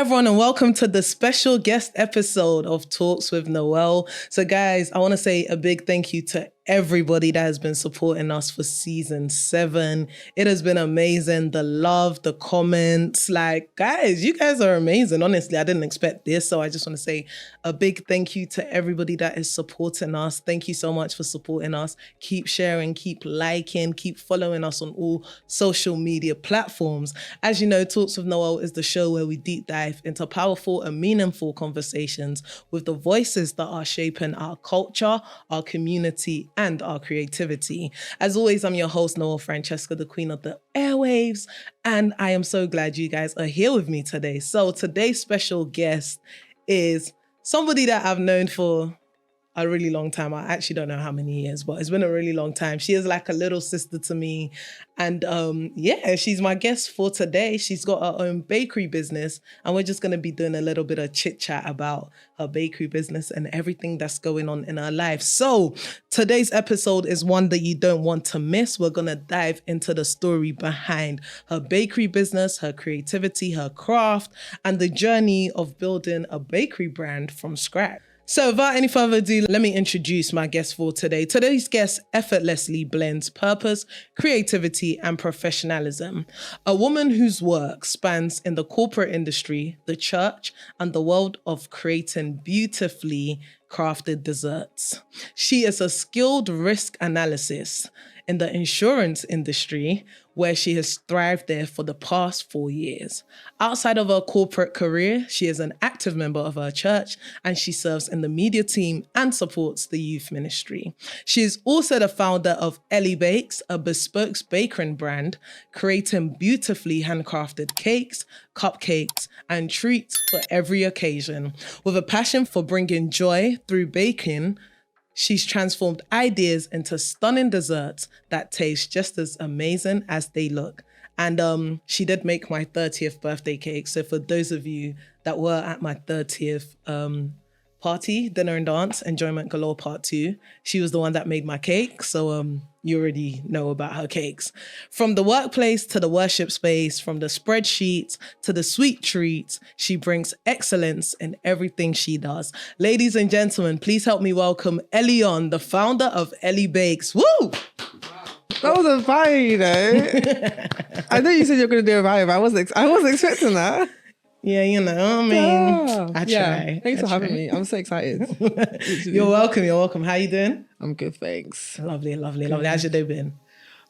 everyone, and welcome to the special guest episode of Talks with Noelle. So guys, I want to say a big thank you to everybody that has been supporting us for season 7. It has been amazing. The love, the comments, guys, you guys are amazing. Honestly, I didn't expect this. So I just want to say a big thank you to everybody that is supporting us. Thank you so much for supporting us. Keep sharing, keep liking, keep following us on all social media platforms. As you know, Talks with Noelle is the show where we deep dive into powerful and meaningful conversations with the voices that are shaping our culture, our community, and our creativity. As always, I'm your host, Noelle Francesca, the queen of the airwaves, and I am so glad you guys are here with me today. So today's special guest is somebody that I've known for a really long time. I actually don't know how many years, but it's been a really long time. She is like a little sister to me. And she's my guest for today. She's got her own bakery business, and we're just going to be doing a little bit of chit chat about her bakery business and everything that's going on in her life. So today's episode is one that you don't want to miss. We're going to dive into the story behind her bakery business, her creativity, her craft, and the journey of building a bakery brand from scratch. So without any further ado, let me introduce my guest for today. Today's guest effortlessly blends purpose, creativity, and professionalism. A woman whose work spans in the corporate industry, the church, and the world of creating beautifully crafted desserts. She is a skilled risk analyst in the insurance industry, where she has thrived there for the past 4 years. Outside of her corporate career, she is an active member of her church, and she serves in the media team and supports the youth ministry. She is also the founder of Eles Bakes, a bespoke bakery brand, creating beautifully handcrafted cakes, cupcakes, and treats for every occasion. With a passion for bringing joy through baking, she's transformed ideas into stunning desserts that taste just as amazing as they look. And she did make my 30th birthday cake. So for those of you that were at my 30th party, dinner and dance, Enjoyment Galore Part 2, she was the one that made my cake. So you already know about her cakes. From the workplace to the worship space, from the spreadsheets to the sweet treats, she brings excellence in everything she does. Ladies and gentlemen, please help me welcome Elion, the founder of Eles Bakes. Woo! That was a vibe, you know. I know you said you were going to do a vibe. I wasn't expecting that. Yeah, you know, I mean, I try. Yeah. Thanks for having me. I'm so excited. You're welcome. How you doing? I'm good, thanks. Lovely. How's your day been?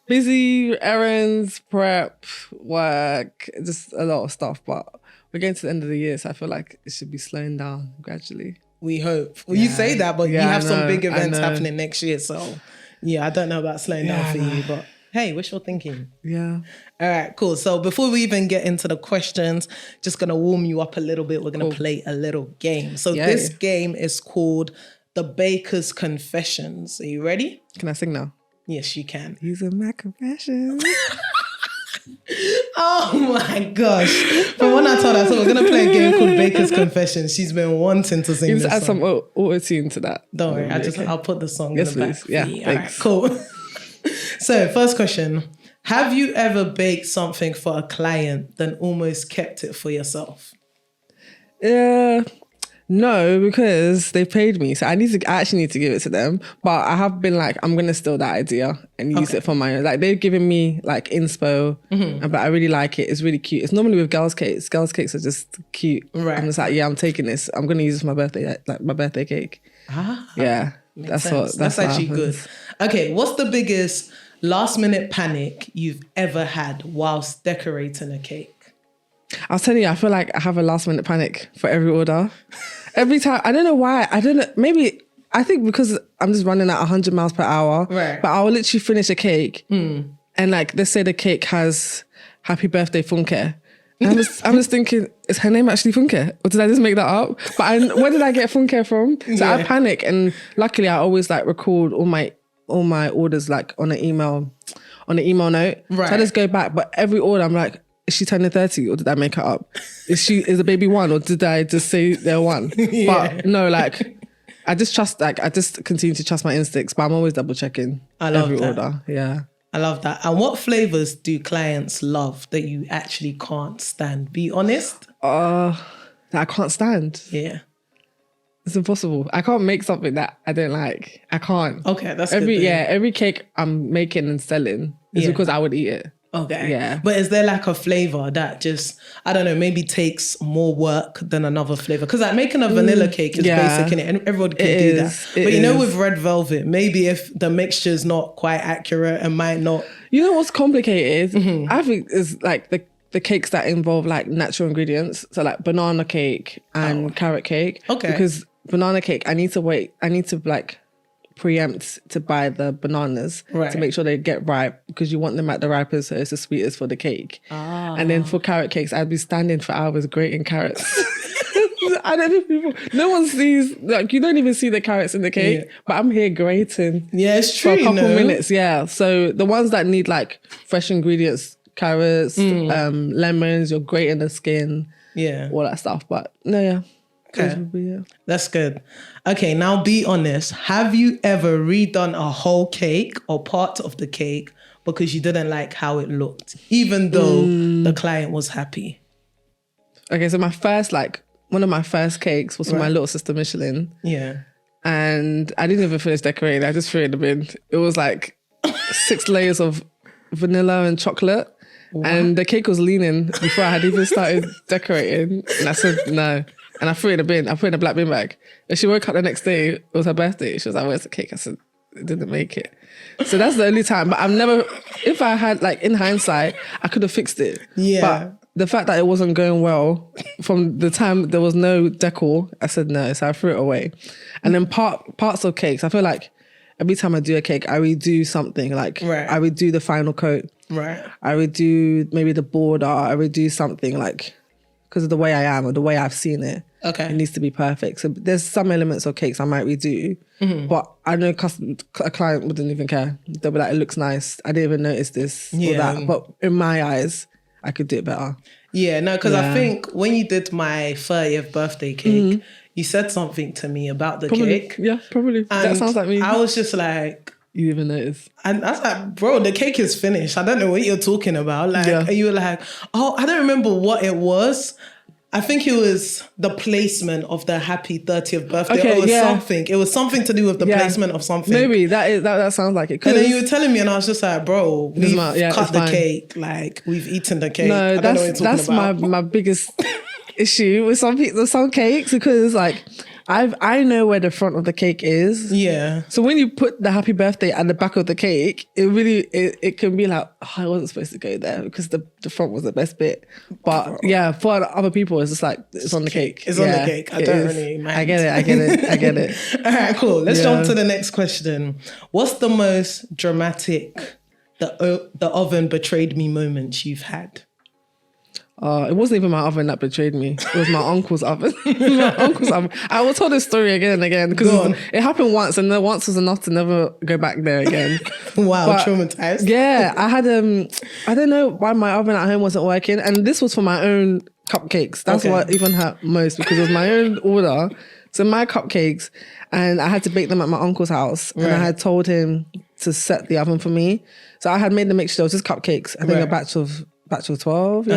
Busy, errands, prep, work, just a lot of stuff. But we're getting to the end of the year, so I feel like it should be slowing down gradually. We hope. Well, you say that, but you have some big events happening next year. So, yeah, I don't know about slowing down for you, but hey, wishful thinking. Yeah. All right, cool. So before we even get into the questions, just going to warm you up a little bit. We're going to play a little game. So this game is called The Baker's Confessions. Are you ready? Can I sing now? Yes, you can. These are my confessions. Oh my gosh. From when I told her, so we're going to play a game called Baker's Confessions. She's been wanting to sing You this just add song. some auto-tune to that. Don't worry, I'll put the song in the back. Please. Yeah, thanks. All right, cool. So, first question. Have you ever baked something for a client then almost kept it for yourself? No, because they paid me. So I actually need to give it to them. But I have been like, I'm going to steal that idea and use it for my own. Like they've given me like inspo, but I really like it. It's really cute. It's normally with girls' cakes. Girls' cakes are just cute. Right. I'm just like, I'm taking this. I'm going to use this for my birthday, like my birthday cake. Yeah. That's actually good. Okay, what's the biggest last minute panic you've ever had whilst decorating a cake? I was telling you, I feel like I have a last minute panic for every order. Every time, I don't know why. I don't know. Maybe, I think because I'm just running at 100 miles per hour. Right. But I'll literally finish a cake and like, let's say the cake has happy birthday Funke. I'm just thinking, is her name actually Funke? Or did I just make that up? But where did I get Funke from? So I panic, and luckily I always like record all my orders like on an email note. Right. So I just go back. But every order I'm like, is she turning 30 or did I make it up? Is the baby 1 or did I just say they're 1? But no, like I just continue to trust my instincts, but I'm always double checking every order. Yeah. I love that. And what flavors do clients love that you actually can't stand? Be honest. that I can't stand. Yeah. It's impossible. I can't make something that I don't like. I can't. Okay, that's good. Yeah, every cake I'm making and selling is because I would eat it. Okay. Yeah. But is there like a flavor that just, I don't know, maybe takes more work than another flavor? Because like making a vanilla cake is basic in it, and everyone can do that. But you know, with red velvet, maybe if the mixture is not quite accurate and might not. You know what's complicated? I think is like the cakes that involve like natural ingredients. So like banana cake and carrot cake. Okay. Because banana cake, I need to like preempt to buy the bananas to make sure they get ripe, because you want them at the ripest so it's the sweetest for the cake. And then for carrot cakes, I'd be standing for hours grating carrots. I don't think people, no one sees, like you don't even see the carrots in the cake, but I'm here grating. Yeah, it's true. For a couple minutes, So the ones that need like fresh ingredients, carrots, lemons, you're grating the skin, all that stuff. But no, Okay. That's good. Okay, now be honest. Have you ever redone a whole cake or part of the cake because you didn't like how it looked, even though the client was happy? Okay, so one of my first cakes was for my little sister Michelin. Yeah. And I didn't even finish decorating. I just threw it in the bin. It was like 6 layers of vanilla and chocolate. What? And the cake was leaning before I had even started decorating. And I said, no. And I threw it in the bin. I put it in a black bin bag. And she woke up the next day. It was her birthday. She was like, where's the cake? I said, it didn't make it. So that's the only time. But I've never, if I had, like, in hindsight, I could have fixed it. Yeah. But the fact that it wasn't going well from the time there was no decor, I said no. So I threw it away. And then parts of cakes, I feel like every time I do a cake, I redo something. Like, I redo the final coat. Right. I redo maybe the border. I redo something, like, because of the way I am or the way I've seen it. Okay. It needs to be perfect. So there's some elements of cakes I might redo, but I know a client wouldn't even care. They'll be like, it looks nice. I didn't even notice this or that. But in my eyes, I could do it better. Yeah, no, because I think when you did my 30th birthday cake, you said something to me about the cake. Yeah, probably. And that sounds like me. I was just like... You didn't even notice. And I was like, bro, the cake is finished. I don't know what you're talking about. Like, and you were like, oh, I don't remember what it was. I think it was the placement of the happy 30th birthday. Okay, or it was something. It was something to do with the placement of something. Maybe that sounds like it. And then you were telling me, and I was just like, bro, we've cut the cake. Like, we've eaten the cake. No, I don't know what you're talking about. my biggest issue with some cakes, because like I know where the front of the cake is. Yeah. So when you put the happy birthday at the back of the cake, it really it can be like, oh, I wasn't supposed to go there because the front was the best bit. But yeah, for other people, it's just like it's on the cake. It's on the cake. I don't really mind. I get it. All right, cool. Let's jump to the next question. What's the most dramatic the oven betrayed me moments you've had? It wasn't even my oven that betrayed me. It was my uncle's oven. I will tell this story again and again because it happened once, and the once was enough to never go back there again. Wow, but, traumatized. Yeah, I had I don't know why my oven at home wasn't working, and this was for my own cupcakes. That's what even hurt most, because it was my own order. So my cupcakes, and I had to bake them at my uncle's house, and I had told him to set the oven for me. So I had made the mixture. It was just cupcakes. I think a batch of 12,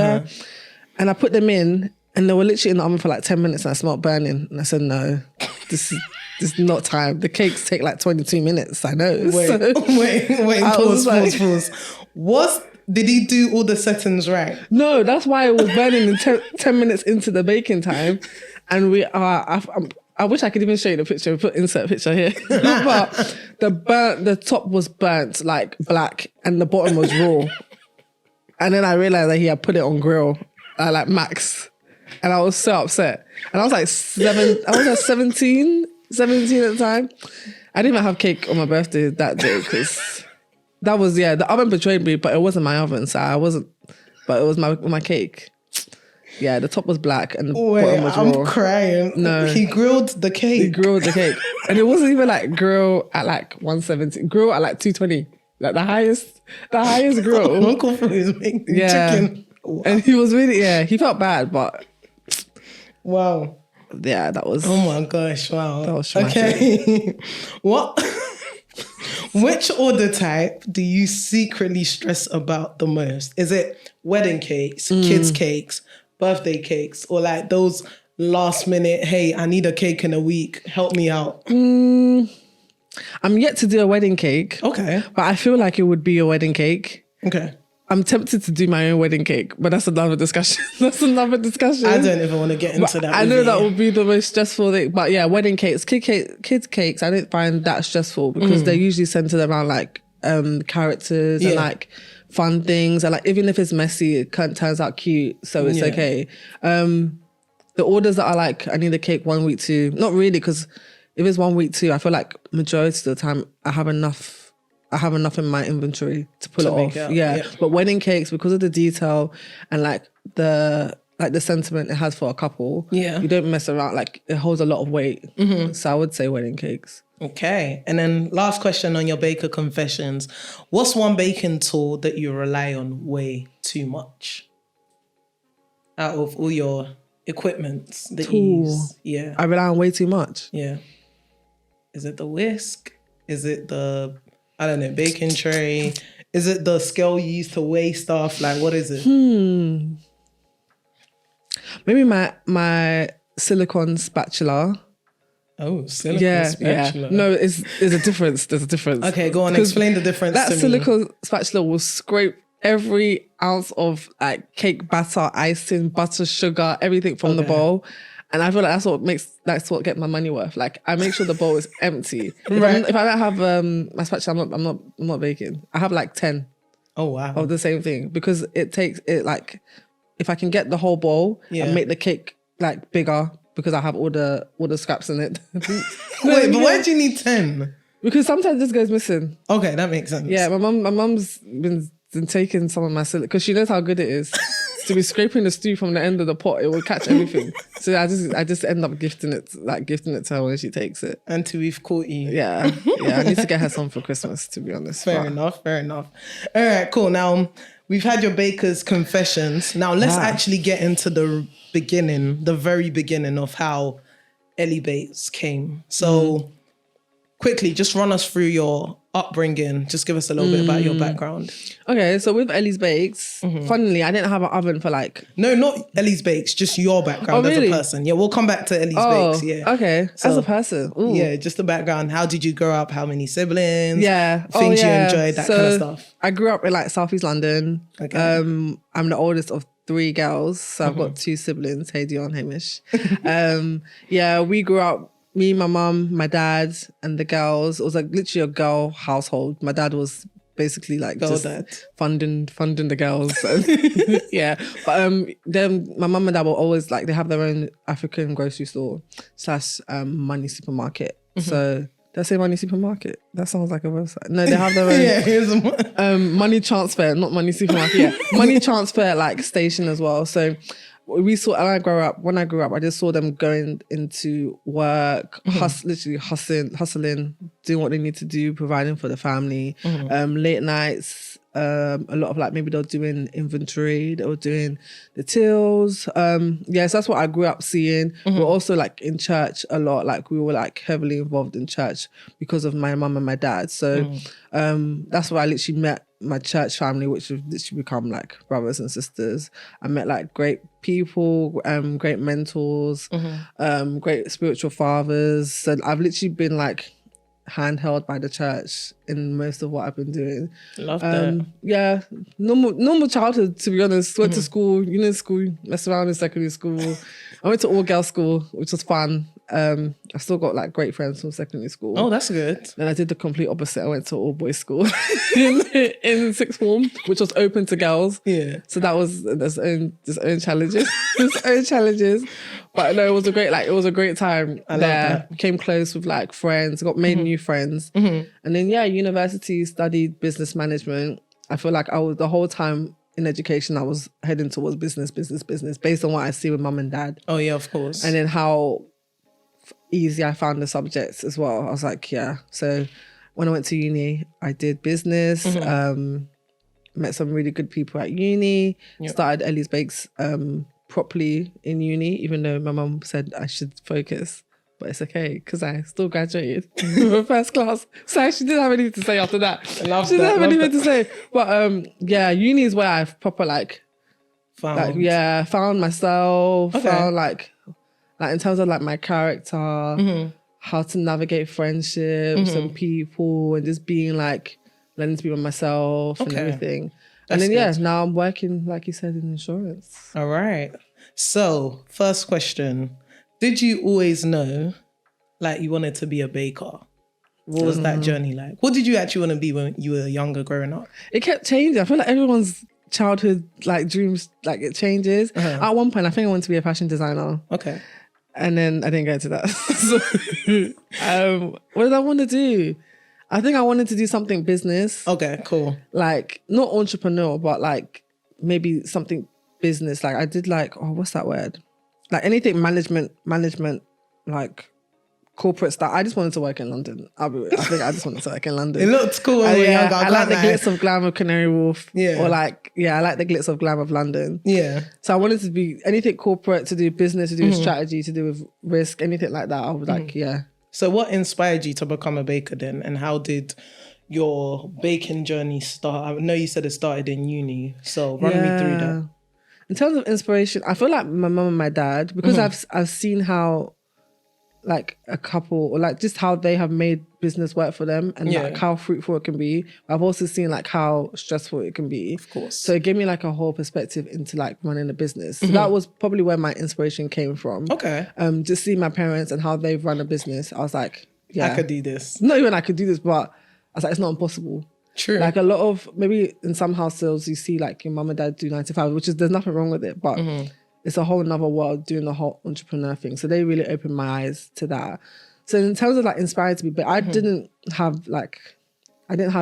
and I put them in, and they were literally in the oven for like 10 minutes, and I smelled burning, and I said, no, this is not time. The cakes take like 22 minutes, I know. Wait, pause. Did he do all the settings right? No, that's why it was burning in 10 minutes into the baking time, and I wish I could even show you the picture, insert picture here. But the top was burnt like black, and the bottom was raw. And then I realized that he had put it on grill at like max. And I was so upset. And I was like 17 at the time. I didn't even have cake on my birthday that day because that was, the oven betrayed me, but it wasn't my oven. So I wasn't, but it was my cake. Yeah, the top was black and the bottom was raw. I'm crying. No. He grilled the cake. And it wasn't even like grill at like 170, grill at like 220. Like the highest grill. Uncle Phil is making chicken. Wow. And he was really, he felt bad, but... Wow. Yeah, that was... Oh my gosh, wow. That was traumatic. Okay. What? Which order type do you secretly stress about the most? Is it wedding cakes, kids' cakes, birthday cakes, or like those last minute, hey, I need a cake in a week, help me out? I'm yet to do a wedding cake. Okay. But I feel like it would be a wedding cake. Okay. I'm tempted to do my own wedding cake, but that's another discussion. I don't even want to get into that. I know that would be the most stressful thing. But yeah, wedding cakes, kids cakes, I don't find that stressful because they're usually centered around like characters and like fun things. And like even if it's messy, it turns out cute. So it's okay. The orders that are like, I need a cake 1 week too. Not really, because if it's 1 week too, I feel like majority of the time I have enough in my inventory to pull it off. Yeah. But wedding cakes, because of the detail and like the sentiment it has for a couple, you don't mess around. Like it holds a lot of weight. So I would say wedding cakes. Okay. And then last question on your baker confessions. What's one baking tool that you rely on way too much out of all your equipment that you use? Yeah. I rely on way too much. Yeah. Is it the whisk? Is it the, I don't know, baking tray? Is it the scale you use to weigh stuff? Like, what is it? Maybe my silicone spatula. Oh, silicone spatula. Yeah. No, it's a difference. There's a difference. Okay, go on. Explain the difference that to me. silicone spatula will scrape every ounce of like cake batter, icing, butter, sugar, everything from the bowl. And I feel like that's what get my money worth. Like I make sure the bowl is empty. If I don't have my spatula, I'm not baking. I have like 10. Oh wow. Of the same thing, because it takes it like, if I can get the whole bowl and make the cake like bigger, because I have all the scraps in it. Wait, but why do you need 10? Because sometimes this goes missing. Okay, that makes sense. Yeah, my mum's been taking some of my silicone because she knows how good it is. To be scraping the stew from the end of the pot, it will catch everything. So I just end up gifting it to her when she takes it. Until we've caught you. Yeah. I need to get her some for Christmas, to be honest. Fair enough. All right, cool. Now, we've had your baker's confessions. Now, let's actually get into the very beginning of how Eles Bakes came. So, quickly, just run us through your upbringing. Just give us a little bit about your background. Okay, so with Eles Bakes, funnily, I didn't have an oven for like... No, not Eles Bakes, just your background as a person. Yeah, we'll come back to Eles Bakes. Yeah. Okay, so, as a person. Ooh. Yeah, just the background. How did you grow up? How many siblings? Yeah. Things you enjoyed, that kind of stuff. I grew up in like Southeast London. Okay. I'm the oldest of 3 girls, so I've got 2 siblings, Heidi and Hamish. We grew up, me, my mum, my dad, and the girls. It was like literally a girl household. My dad was basically like funding the girls. But then my mum and dad were always like, they have their own African grocery store / money supermarket. So did I say money supermarket? That sounds like a website. No, they have their own money transfer, not money supermarket. Yeah, money transfer like station as well. So we saw, when I grew up, I just saw them going into work, literally hustling, doing what they need to do, providing for the family. Late nights, a lot of like, maybe they were doing inventory, they were doing the tills. So that's what I grew up seeing. We're also like in church a lot. Like we were like heavily involved in church because of my mum and my dad. So that's where I literally met my church family, which have literally become like brothers and sisters. I met like great people, great mentors, great spiritual fathers. So I've literally been like handheld by the church in most of what I've been doing. Love that. Yeah, normal childhood, to be honest. Went to school, messed around in secondary school. I went to all-girls school, which was fun. I still got like great friends from secondary school. Oh, that's good. Then I did the complete opposite. I went to all-boys school in sixth form, which was open to girls. Yeah. So that was its own challenges. But no, it was a great time. I love that. Became close with like friends, made new friends. And then university, studied business management. I feel like the whole time in education, I was heading towards business, based on what I see with mum and dad. Oh yeah, of course. And then how easy I found the subjects as well. I was like, yeah. So when I went to uni, I did business, met some really good people at uni, started Eles Bakes properly in uni, even though my mum said I should focus. But it's okay, because I still graduated with first class. So she didn't have anything to say after that. She didn't have anything to say. But uni is where I've proper found myself, found like in terms of like my character, how to navigate friendships and people, and just being like learning to be by myself and everything. That's and then good. now I'm working, like you said, in insurance. All right. So first question, did you always know like you wanted to be a baker? What was that journey like? What did you actually want to be when you were younger growing up? It kept changing. I feel like everyone's childhood like dreams, like it changes. At one point I think I wanted to be a fashion designer. Okay. And then I didn't get into that. What did I want to do? I think I wanted to do something business. Okay, cool. Like not entrepreneur, but like maybe something business. Like I did like, what's that word? Like anything management, like corporate stuff. I just wanted to work in London. I think I just wanted to work in London. It looked cool when we were younger. I like the glitz of glam of Canary Wharf. Yeah. Or like, I like the glitz of glam of London. Yeah. So I wanted to be anything corporate, to do business, to do with strategy, to do with risk, anything like that. I was like, So what inspired you to become a baker then? And how did your baking journey start? I know you said it started in uni. So run me through that. In terms of inspiration, I feel like my mum and my dad, because I've seen how like a couple, or like just how they have made business work for them, and like how fruitful it can be. I've also seen like how stressful it can be. Of course. So it gave me like a whole perspective into like running a business. So that was probably where my inspiration came from. Okay. Just seeing my parents and how they've run a business, I was like, I could do this. Not even I could do this, but I was like, it's not impossible. True. Like a lot of, maybe in some households you see like your mum and dad do 9 to 5, which is, there's nothing wrong with it, but it's a whole nother world doing the whole entrepreneur thing. So they really opened my eyes to that. So in terms of like inspired to be, but I didn't have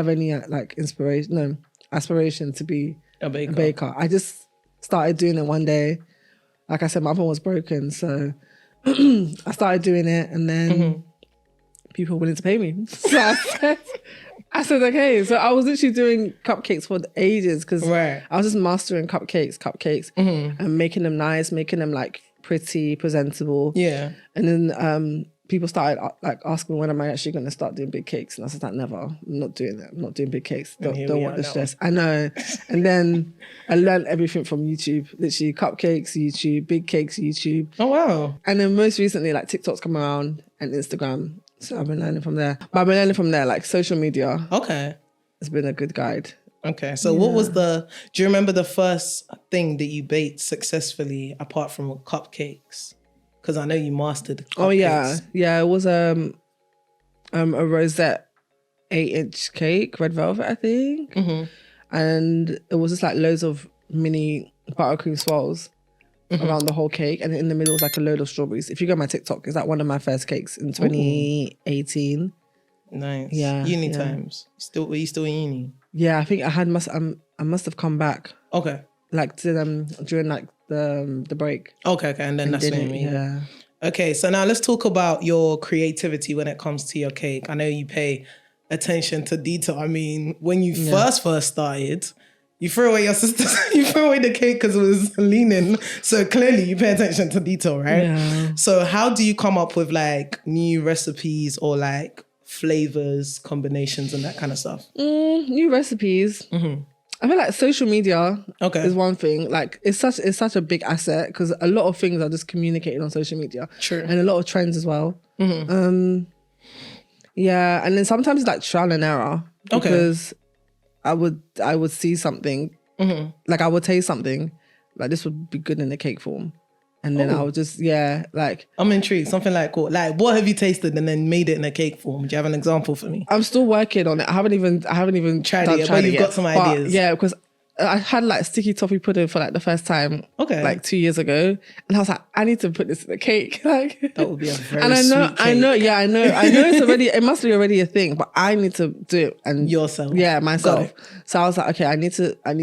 any like aspiration to be a baker. I just started doing it one day. Like I said, my oven was broken. So I started doing it, and then people wanted to pay me. So I said, okay. So I was literally doing cupcakes for ages, because I was just mastering cupcakes and making them nice, making them like pretty, presentable. Yeah. And then people started like asking me, when am I actually going to start doing big cakes? And I said, that never. I'm not doing that. I'm not doing big cakes. Don't want the stress. I know. And then I learned everything from YouTube. Literally cupcakes, YouTube, big cakes, YouTube. Oh, wow. And then most recently, like TikTok's come around and Instagram. So I've been learning from there. But I've been learning from there, like social media. Okay. It's been a good guide. Okay. So what was do you remember the first thing that you baked successfully apart from cupcakes? Because I know you mastered cupcakes. Oh, yeah. Yeah, it was a rosette 8-inch cake, red velvet, I think. And it was just like loads of mini buttercream swirls around the whole cake, and in the middle was like a load of strawberries. If you go on my TikTok, it's like one of my first cakes in 2018. Nice. Yeah. Uni times. Were you still in uni? Yeah, I think I must have come back. Okay. Like to them during like the break. Okay, and then that's what I mean. Yeah. Okay, so now let's talk about your creativity when it comes to your cake. I know you pay attention to detail. I mean, when you first started, you threw away your sister. You threw away the cake because it was leaning. So clearly you pay attention to detail, right? Yeah. So how do you come up with like new recipes or like flavors, combinations and that kind of stuff? New recipes. I feel like social media is one thing. Like it's such a big asset, because a lot of things are just communicated on social media. True. And a lot of trends as well. Yeah. And then sometimes it's like trial and error. Because I would see something, like I would taste something, like this would be good in the cake form. And then I would just, like... I'm intrigued. Something like what? Like, what have you tasted and then made it in a cake form? Do you have an example for me? I'm still working on it. I haven't even tried it, but you've got some ideas. Yeah, because I had like sticky toffee pudding for like the first time, like 2 years ago. And I was like, I need to put this in a cake. Like that would be a very sweet cake. I know it's already, it must be already a thing, but I need to do it. And yourself. Yeah, myself. So I was like, okay, I need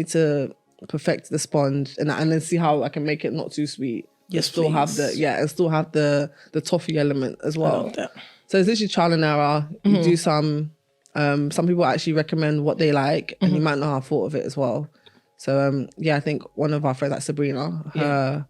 to perfect the sponge and then see how I can make it not too sweet. Yes, still please. And still have the toffee element as well. I love that. So it's literally trial and error. You do some people actually recommend what they like, and you might not have thought of it as well. So I think one of our friends, like Sabrina,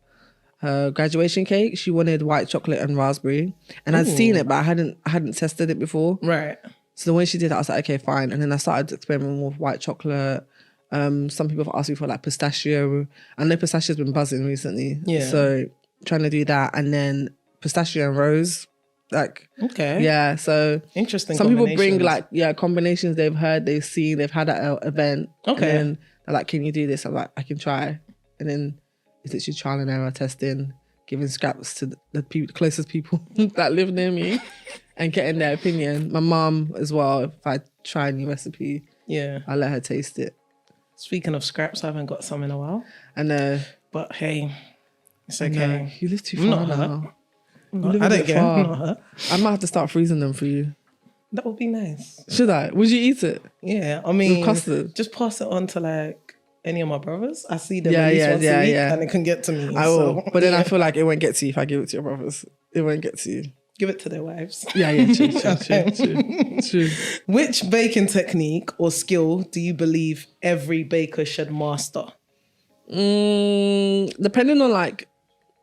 her graduation cake, she wanted white chocolate and raspberry, and I'd seen it, but I hadn't tested it before. Right. So when she did that, I was like, okay, fine. And then I started experimenting with white chocolate. Some people have asked me for like pistachio. I know pistachio's been buzzing recently. Yeah. So trying to do that, and then pistachio and rose. Like, okay. Yeah, so interesting. Some people bring like, combinations they've heard, they've seen, they've had at an event. Okay. And then they're like, can you do this? I'm like, I can try. And then it's literally trial and error testing, giving scraps to the closest people that live near me and getting their opinion. My mom as well, if I try a new recipe, I let her taste it. Speaking of scraps, I haven't got some in a while. I know. But hey, it's okay. You live too far now. I don't care. I might have to start freezing them for you. That would be nice. Should I? Would you eat it? Yeah, I mean, with custard? Just pass it on to like any of my brothers. I see them at least once a week and it can get to me. I will. But then I feel like it won't get to you if I give it to your brothers. It won't get to you. Give it to their wives. Yeah, true. Which baking technique or skill do you believe every baker should master? Depending on like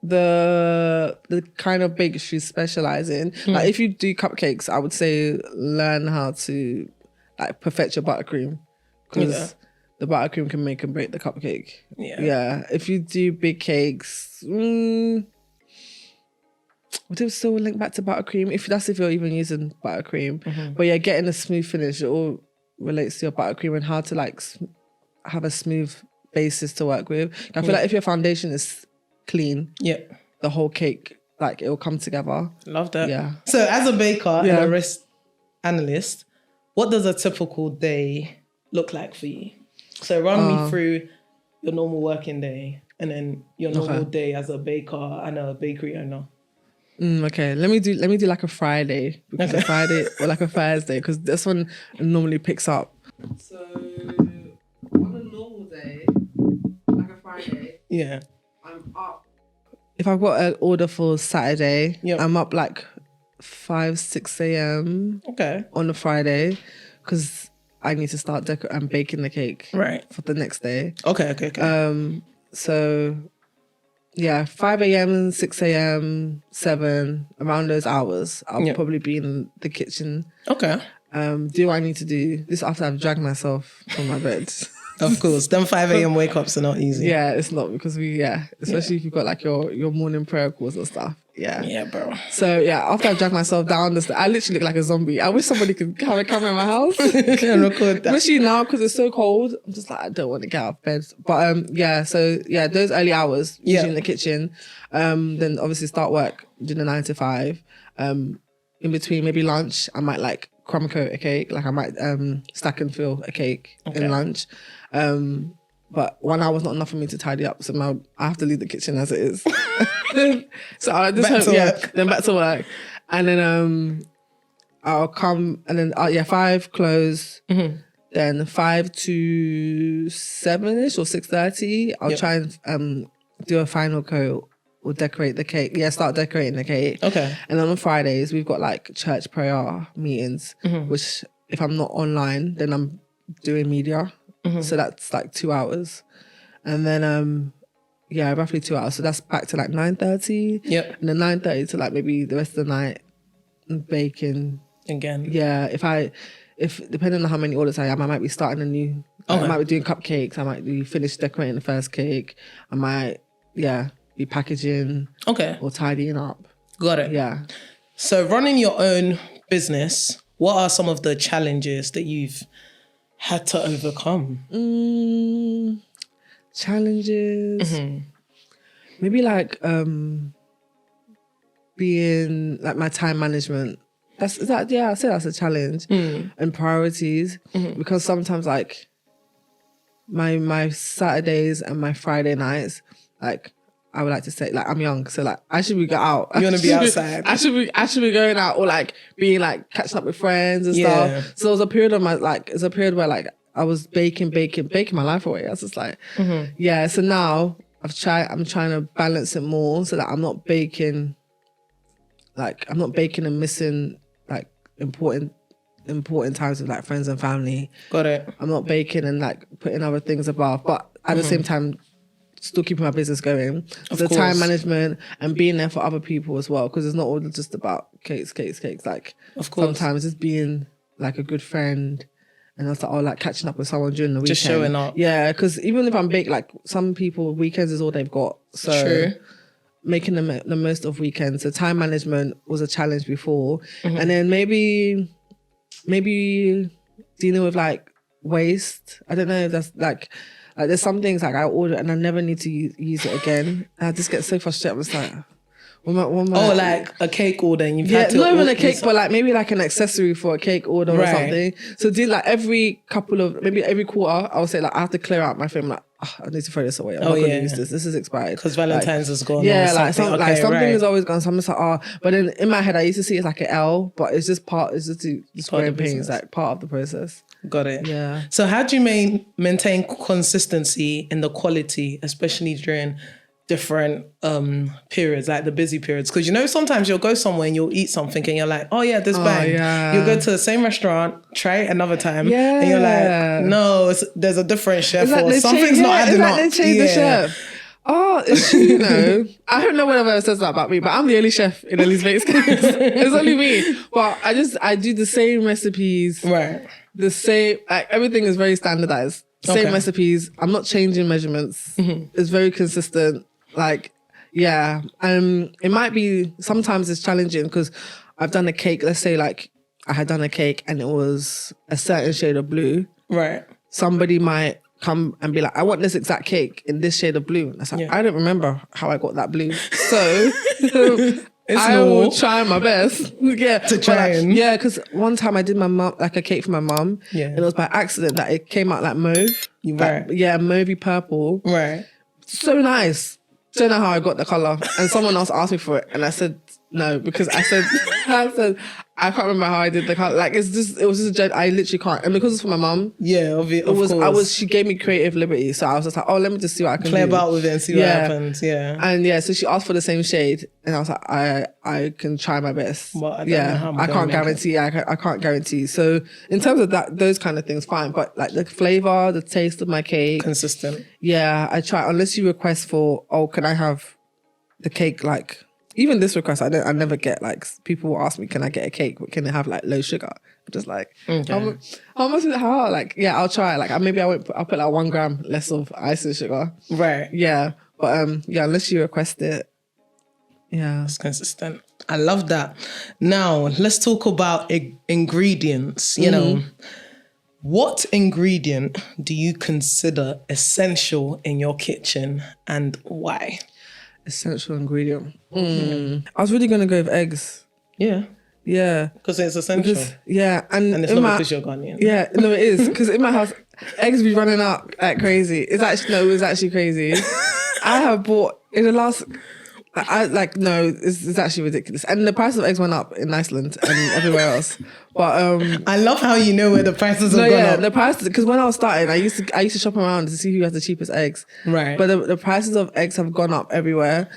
the kind of bakes you specialize in. Like if you do cupcakes, I would say learn how to like perfect your buttercream, because the buttercream can make and break the cupcake. Yeah. If you do big cakes, would it still link back to buttercream? If you're even using buttercream. But getting a smooth finish, it all relates to your buttercream and how to like have a smooth basis to work with. I feel like if your foundation is clean, the whole cake, like, it will come together. Love that. Yeah. So as a baker and a risk analyst, what does a typical day look like for you? So run me through your normal working day and then your normal day as a baker and a bakery owner. Okay, let me do like a Friday, because a Friday or like a Thursday, because this one normally picks up. So on a normal day, like a Friday, I'm up. If I've got an order for Saturday, I'm up like 5-6 a.m. On a Friday, because I need to start baking the cake for the next day. Okay. So 5 a.m, 6 a.m, 7, around those hours, I'll probably be in the kitchen. Do I need to do this after I've dragged myself from my bed? Of course, them 5 a.m. wake ups are not easy. Yeah, it's not, because especially if you've got like your morning prayer calls and stuff. Yeah, bro. So after I drag myself down I literally look like a zombie. I wish somebody could have a camera in my house and record that. Especially now, because it's so cold. I'm just like, I don't want to get out of bed. But those early hours, usually in the kitchen. Then obviously start work, do the 9 to 5. In between, maybe lunch, I might like crumb coat a cake. Like I might stack and fill a cake in lunch. But 1 hour is not enough for me to tidy up, so I have to leave the kitchen as it is. So I just then back to work, and then I'll come, and then 5 close, then 5 to 7ish or 6:30. I'll try and do a final coat or decorate the cake. Start decorating the cake. And then on Fridays we've got like church prayer meetings, which if I'm not online, then I'm doing media. So that's like 2 hours. And then, roughly 2 hours. So that's back to like 9:30. And then 9:30 to like maybe the rest of the night, baking. Again. Yeah, if depending on how many orders I have, I might be starting a new, I might be doing cupcakes. I might be finished decorating the first cake. I might, be packaging. Or tidying up. Got it. Yeah. So running your own business, what are some of the challenges that you've had to overcome? Challenges. Maybe like being like my time management. I'd say that's a challenge. And priorities. Because sometimes like my Saturdays and my Friday nights, like I would like to say, like, I'm young, so like I should be out. You want to be outside? I should be going out, or like being like catching up with friends and stuff. So it was a period of where like I was baking my life away. I was just like, So now I'm trying to balance it more so that I'm not baking and missing like important times with like friends and family. Got it. I'm not baking and like putting other things above, but at the same time, still keeping my business going. So time management and being there for other people as well, because it's not all just about cakes. Like, of course, sometimes it's being like a good friend, and also like catching up with someone during the weekend. Just showing up. Yeah, because even if I'm baked, like some people, weekends is all they've got. So, true. making the most of weekends. So time management was a challenge before. And then maybe dealing with like waste. I don't know if that's like there's some things like I order and I never need to use it again. I just get so frustrated. I'm just like, like a cake order and you've had to... not even a cake, but like maybe like an accessory for a cake order or something. So like every quarter, I would say like I have to clear out my phone. Like, I need to throw this away. I'm not going to use this. This is expired. Because Valentine's is gone. Yeah, like something is always gone. So I'm just like, but then in my head, I used to see it as like an L, but it's just the growing pains, like part of the process. Got it. Yeah. So how do you maintain consistency in the quality, especially during different periods, like the busy periods? Because sometimes you'll go somewhere and you'll eat something and you're like, oh yeah, this bang. Yeah. You'll go to the same restaurant, try it another time, and you're like, no, there's a different chef or something's not adding up. They changed the chef. Oh, it's true, I don't know whatever says that about me, but I'm the only chef in Eles Bakes. It's only me. But I do the same recipes. Right. The same, like everything is very standardized. Same recipes. I'm not changing measurements. It's very consistent. Like, yeah. It might be, sometimes it's challenging because I've done a cake. Let's say like I had done a cake and it was a certain shade of blue. Right. Somebody might come and be like, I want this exact cake in this shade of blue. And I was like, I don't remember how I got that blue. So I will try my best. To try because one time I did my mum, like a cake for my mum. Yeah. And it was by accident that it came out like mauve. Right. Mauvey purple. Right. So nice. Don't know how I got the colour. And someone else asked me for it. And I said, no, because I said, I can't remember how I did the colour. Like, it was just a joke. I literally can't. And because it's for my mum. Yeah, of course. She gave me creative liberty. So I was just like, let me just see what I can play about with it and see what happens. Yeah. And so she asked for the same shade. And I was like, I can try my best. Well, I don't know how I can't guarantee. I can't guarantee. So in terms of that, those kind of things, fine. But like the flavour, the taste of my cake. Consistent. Yeah, I try. Unless you request for, can I have the cake like... Even this request, I never get like, people will ask me, can I get a cake? But can it have like low sugar? I'm just like, how much is it? How? Like, yeah, I'll try. Like, I'll put like 1 gram less of icing sugar. Right. Yeah. But unless you request it. Yeah. It's consistent. I love that. Now, let's talk about ingredients. What ingredient do you consider essential in your kitchen and why? Essential ingredient. I was really going to go with eggs. Yeah. Yeah. Because it's essential. And it's not because you're Ghanaian. Yeah, no, it is. Because in my house, eggs be running out like crazy. It was actually crazy. I have bought, in the last... it's actually ridiculous. And the price of eggs went up in Iceland and everywhere else. But I love how you know where the prices have gone up. The prices, because when I was starting, I used to shop around to see who has the cheapest eggs. Right. But the prices of eggs have gone up everywhere.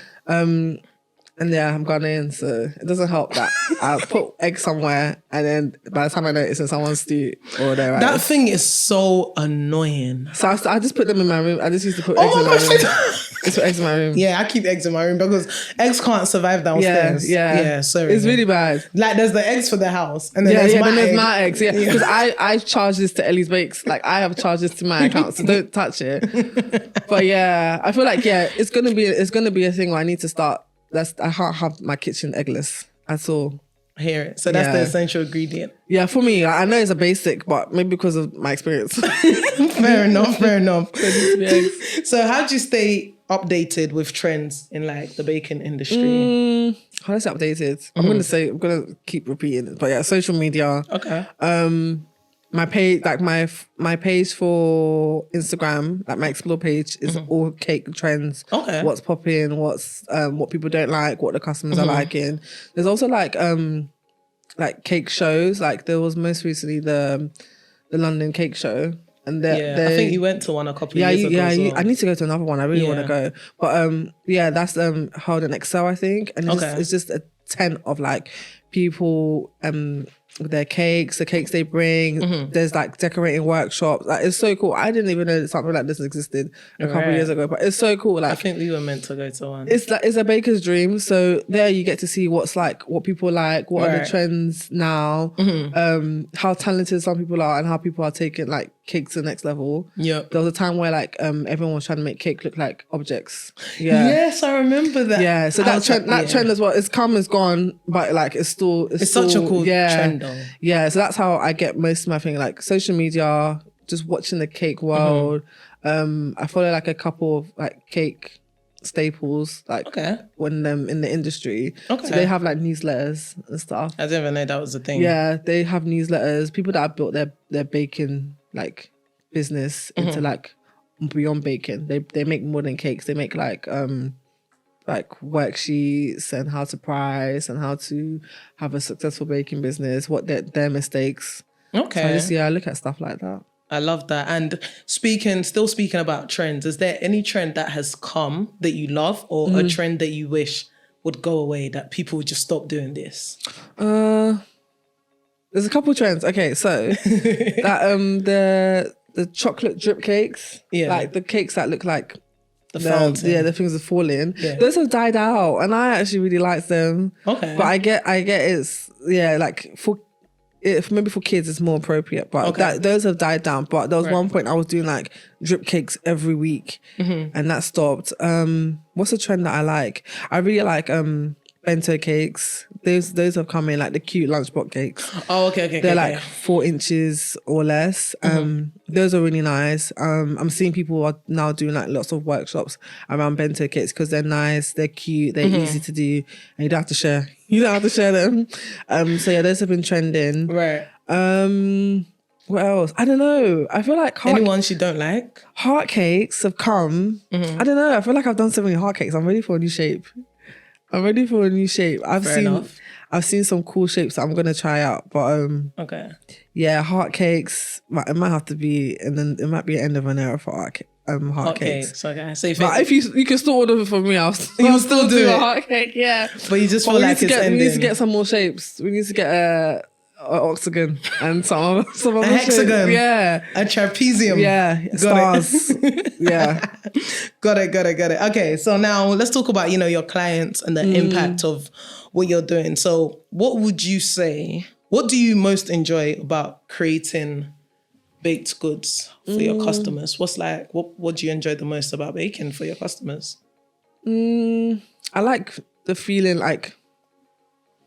And I'm Ghanaian, so it doesn't help that I put eggs somewhere and then by the time I know it's in someone's stew or their rice. That thing is so annoying. So I just put them in my room. I just used to put eggs in my room. Just put eggs in my room. Yeah, I keep eggs in my room because eggs can't survive downstairs. Yeah. Sorry. It's really bad. Like there's the eggs for the house and then there's my eggs. Yeah, because I charge this to Eles Bakes. Like I have charged this to my account, so don't touch it. But yeah, I feel like it's gonna be a thing where I need to start. I can't have my kitchen eggless at all. I hear it. So that's the essential ingredient. Yeah, for me, I know it's a basic, but maybe because of my experience. Fair enough. So how do you stay updated with trends in like the baking industry? How do I say updated? I'm going to keep repeating it. But yeah, social media. Okay. My page, like my page for Instagram, like my explore page, is all cake trends. Okay. What's popping? What's what people don't like? What the customers are liking? There's also like cake shows. Like there was most recently the London Cake Show, and I think you went to one a couple of years ago. I need to go to another one. I really want to go, but that's held in Excel, I think, and it's just a tent of like people their cakes, the cakes they bring. There's like decorating workshops. Like, it's so cool. I didn't even know that something like this existed a couple of years ago, but it's so cool. Like, I think we were meant to go to one. It's like, it's a baker's dream. So there you get to see what's like, what people like, what are the trends now, how talented some people are and how people are taking like cake to the next level. Yep. There was a time where like everyone was trying to make cake look like objects. Yeah. Yes, I remember that. Yeah. So that trend as well, it's come, it's gone, but like it's still such a cool trend though. Yeah. So that's how I get most of my thing, like social media, just watching the cake world. I follow like a couple of like cake staples, like when in the industry. So they have like newsletters and stuff. I didn't even know that was a thing. Yeah, they have newsletters. People that have built their baking like business into like beyond baking. They make more than cakes. They make like worksheets and how to price and how to have a successful baking business, what their mistakes. Okay. So I look at stuff like that. I love that. And still speaking about trends, is there any trend that has come that you love, or a trend that you wish would go away, that people would just stop doing this? There's a couple trends. Okay, so that the chocolate drip cakes, like the cakes that look like the fountain. The things are falling. Yeah. Those have died out, and I actually really like them. Okay, but I get it's like maybe for kids it's more appropriate, but those have died down. But there was one point I was doing like drip cakes every week, and that stopped. What's a trend that I like? I really like bento cakes. Those have come in, like the cute lunchbox cakes. Oh, okay. They're like 4 inches or less. Those are really nice. I'm seeing people are now doing like lots of workshops around bento cakes because they're nice, they're cute, they're easy to do, and you don't have to share. You don't have to share them. So yeah, those have been trending. Right. What else? I don't know. I feel like any ones you don't like? Heart cakes have come. I don't know. I feel like I've done so many heart cakes. I'm ready for a new shape. I've seen some cool shapes that I'm gonna try out, but heart cakes. It might have to be, and then it might be an end of an era for heart cakes. Okay, so if you can still order for me, I'll still do a heart cake. Yeah, but you just feel like it's ending. We need to get some more shapes. We need to get an octagon and some other hexagon. Shapes. A trapezium. Stars. Got it. Okay, so now let's talk about your clients and the impact of what you're doing. So what would you say, what do you most enjoy about creating baked goods for your customers? What do you enjoy the most about baking for your customers? I like the feeling like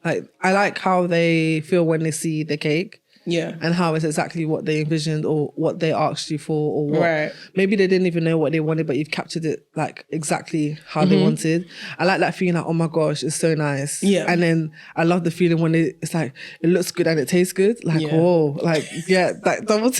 I like how they feel when they see the cake. Yeah. And how it's exactly what they envisioned or what they asked you for, or what maybe they didn't even know what they wanted, but you've captured it like exactly how they wanted. I like that feeling like, oh my gosh, it's so nice. Yeah. And then I love the feeling when it's like it looks good and it tastes good. Like, whoa, like like double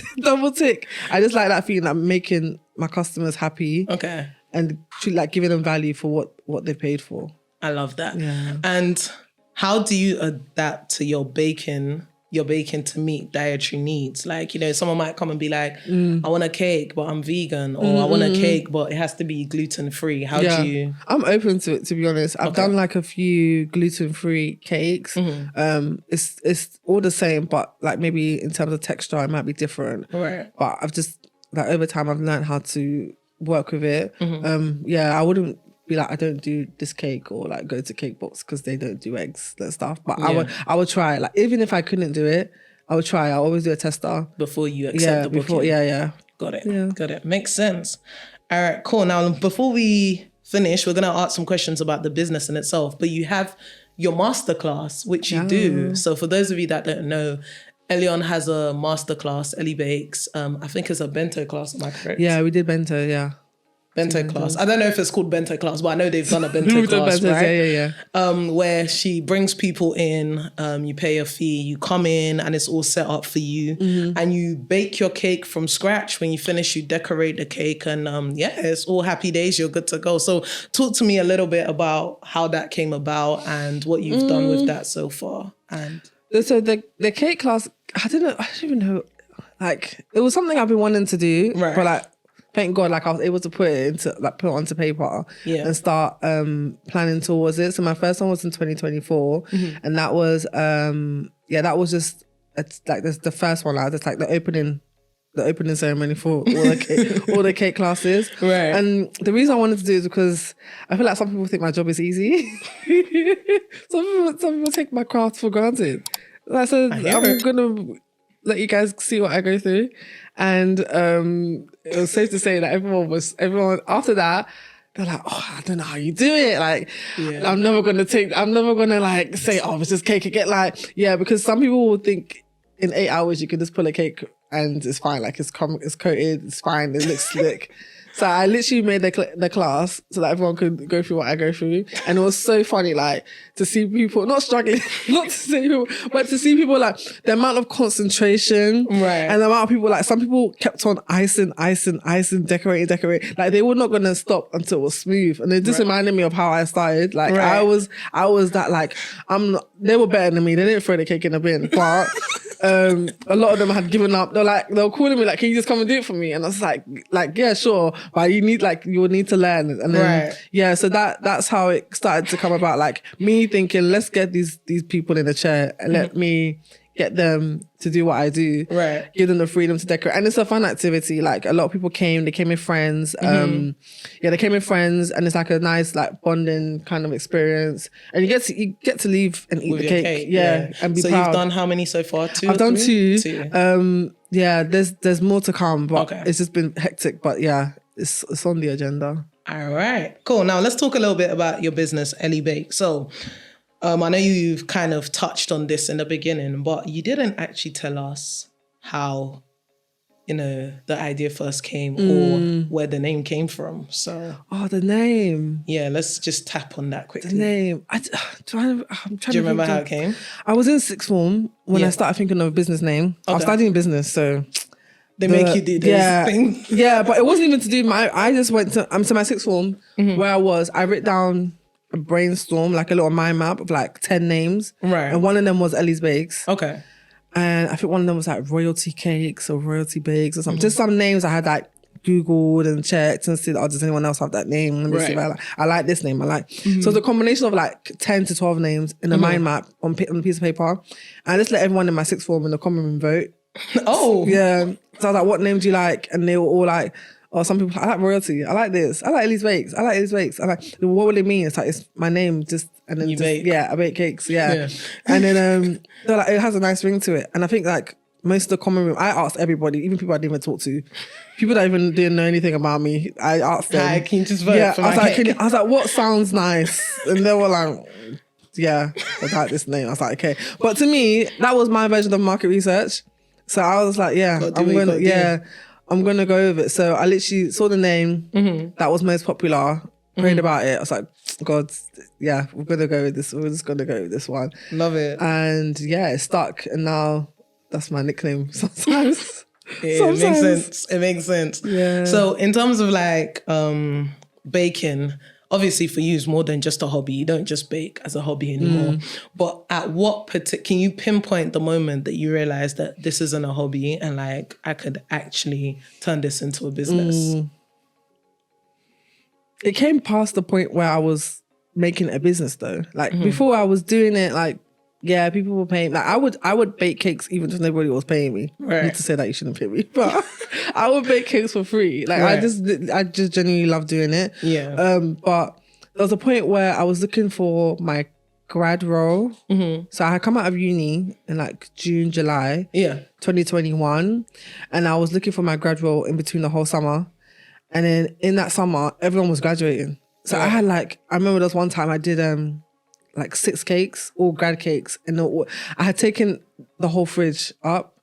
tick. I just like that feeling, like making my customers happy. Okay. And like giving them value for what they paid for. I love that. Yeah. And how do you adapt to your baking to meet dietary needs? Like, someone might come and be like, I want a cake, but I'm vegan, or I want a cake, but it has to be gluten-free. How do you... I'm open to it, to be honest. I've done like a few gluten-free cakes. It's all the same, but like maybe in terms of texture, it might be different. Right. But I've just, like over time, I've learned how to work with it. I wouldn't be like, I don't do this cake, or like go to Cake Box because they don't do eggs and stuff. But I would try. Like, even if I couldn't do it, I would try. I'll always do a tester before you accept the booking. Got it. Makes sense. All right, cool. Now, before we finish, we're gonna ask some questions about the business in itself. But you have your masterclass, which you do. So for those of you that don't know, Elion has a masterclass, Eles Bakes. I think it's a bento class. Am I correct? Yeah, we did bento. Yeah. Bento class. I don't know if it's called bento class, but I know they've done a bento class, right? Yeah. Where she brings people in, you pay a fee, you come in and it's all set up for you, and you bake your cake from scratch. When you finish, you decorate the cake, and it's all happy days, you're good to go. So talk to me a little bit about how that came about and what you've done with that so far. And so the cake class, I don't even know, like it was something I've been wanting to do, but like, thank God, like I was able to put it onto paper and start planning towards it. So my first one was in 2024, and that was that was just it's like there's the first one, like there's like the opening ceremony for all the cake classes. Right. And the reason I wanted to do it is because I feel like some people think my job is easy. some people take my craft for granted. Like, so I'm gonna let you guys see what I go through. And it was safe to say that everyone after that, they're like, oh, I don't know how you do it. Like, I'm never gonna like say, oh, it's just cake again. Like, yeah, because some people will think in 8 hours you can just pull a cake and it's fine. Like it's coated, it's fine, it looks slick. So I literally made the class so that everyone could go through what I go through. And it was so funny, like, to see people not struggling, not to see people, but to see people, like, the amount of concentration. Right. And the amount of people, like, some people kept on icing, decorating. Like, they were not going to stop until it was smooth. And it just reminded me of how I started. Like, I was that, like, they were better than me. They didn't throw the cake in the bin. But a lot of them had given up. They were calling me, like, can you just come and do it for me? And I was like, yeah, sure. But you will need to learn. And then, so that's how it started to come about. Like, me thinking, let's get these people in a chair and let me get them to do what I do. Right. Give them the freedom to decorate. And it's a fun activity. Like, a lot of people came with friends. They came with friends, and it's like a nice, like, bonding kind of experience. And you get to leave and eat with the your cake. Yeah. And be so proud. You've done how many so far? I've done two. There's more to come, but it's just been hectic. But yeah, it's on the agenda. All right, cool. Now let's talk a little bit about your business, Eles Bakes. So I know you've kind of touched on this in the beginning, but you didn't actually tell us how, the idea first came or where the name came from. So the name. Yeah, let's just tap on that quickly. The name. I'm trying Do you remember how it came? I was in sixth form when I started thinking of a business name. Okay. I was studying business, so they make you do this thing. Yeah, but it wasn't even to do I just went to my sixth form where I wrote down a brainstorm, like a little mind map of like 10 names. Right. And one of them was Eles Bakes. Okay. And I think one of them was like Royalty Cakes or Royalty Bakes or something. Just some names I had like Googled and checked and said, does anyone else have that name? Let me see if I like this name. So the combination of like 10 to 12 names in a mind map on a piece of paper. And I just let everyone in my sixth form in the common room vote. Oh. Yeah. So I was like, what name do you like? And they were all like, some people, I like Royalty. I like this. I like Eles Bakes. I like Eles Bakes. I like, what will it mean? It's like, it's my name just, and then I bake cakes. Yeah. And then they're like, it has a nice ring to it. And I think like most of the common room, I asked everybody, even people I didn't even talk to, people that even didn't know anything about me. I asked them. Hi, can you just vote for my cake? I was like, what sounds nice? And they were like, yeah, I like this name. I was like, okay. But to me, that was my version of market research. So I was like, I'm going to go with it. So I literally saw the name that was most popular, prayed about it. I was like, God, yeah, we're going to go with this. We're just going to go with this one. Love it. And yeah, it stuck. And now that's my nickname sometimes. It makes sense. Yeah. So in terms of like baking, obviously for you it's more than just a hobby. You don't just bake as a hobby anymore. But at what can you pinpoint the moment that you realized that this isn't a hobby and like I could actually turn this into a business? It came past the point where I was making it a business though. Like before I was doing it, like, yeah, people were paying. Like I would bake cakes even if nobody was paying me. Right. Not to say that you shouldn't pay me, but I would bake cakes for free. Like I just genuinely love doing it. Yeah. But there was a point where I was looking for my grad role. So I had come out of uni in like June, July, 2021, and I was looking for my grad role in between the whole summer. And then in that summer, everyone was graduating. So I had like, I remember there was one time I did like 6 cakes, all grad cakes. And I had taken the whole fridge up.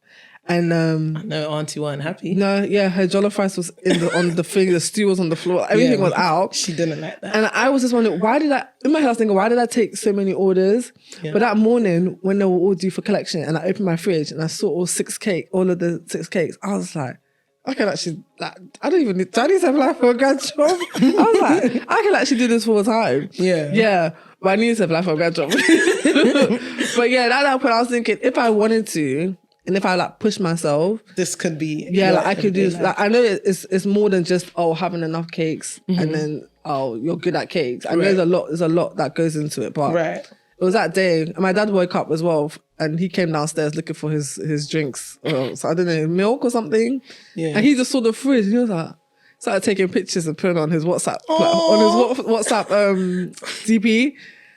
And I know Auntie weren't happy. No, yeah, her jollof rice was on the thing, the stew was on the floor, everything was out. She didn't like that. And I was just wondering, in my head I was thinking, why did I take so many orders? Yeah. But that morning, when they were all due for collection, and I opened my fridge and I saw all of the 6 cakes, I was like, I can actually, like, do I need to apply for a grad job? I was like, I can actually do this full time. Yeah. But I needed to apply for a grad job. But yeah, that point I was thinking, if I wanted to, and if I like push myself, this could be. Yeah, like I could do. Like I know it's more than just having enough cakes and then you're good at cakes. I know there's a lot that goes into it, but it it was that day. And my dad woke up as well, and he came downstairs looking for his drinks. So I don't know, milk or something. Yeah. And he just saw the fridge, and he was like, started taking pictures and putting on his WhatsApp, on his WhatsApp DP.